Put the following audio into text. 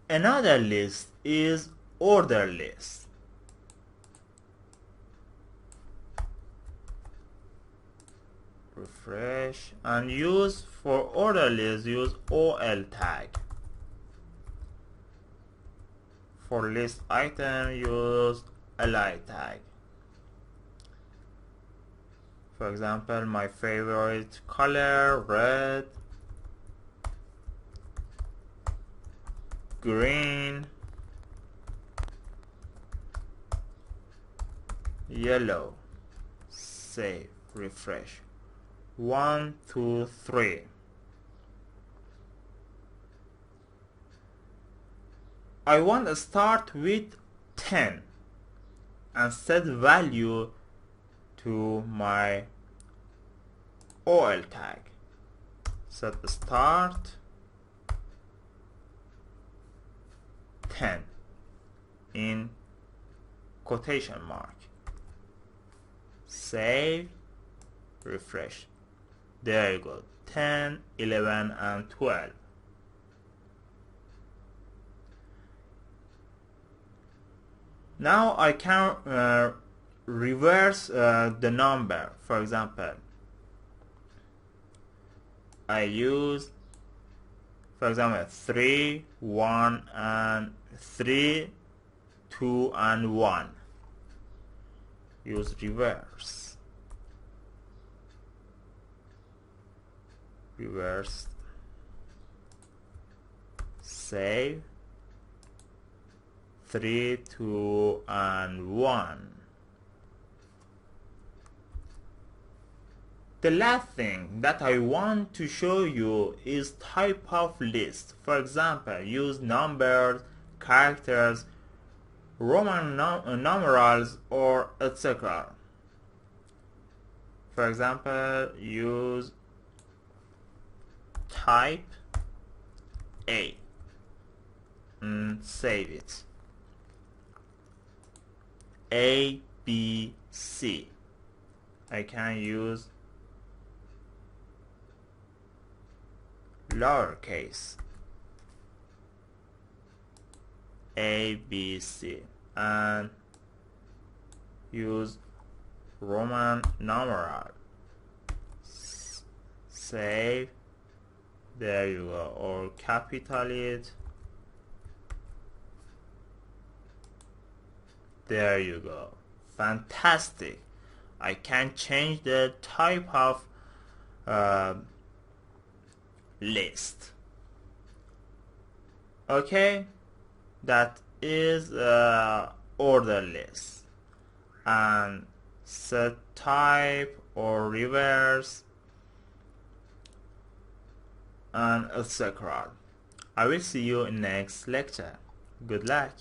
Another list is order list. Refresh and use for order list, use OL tag. For list item, use li tag. For example, my favorite color, red, green, yellow. Save, refresh. 1, 2, 3. I want to start with 10 and set value to my OL tag. Set start 10 in quotation mark. Save, refresh. There you go, 10, 11 and 12. Now I can reverse the number. For example, I use, for example, 3, 1 and 3, 2 and 1. Use reverse. Reverse. Save. 3, 2 and 1. The last thing that I want to show you is type of list. For example, use numbers, characters, Roman numerals, or etc. For example, use type A and save it. A, B, C. I can use lowercase A, B, C and use Roman numeral. Save. There you go. Or capital it. There you go. Fantastic. I can change the type of list. Okay, that is order list, and set type or reverse and etc. I will see you in next lecture. Good luck.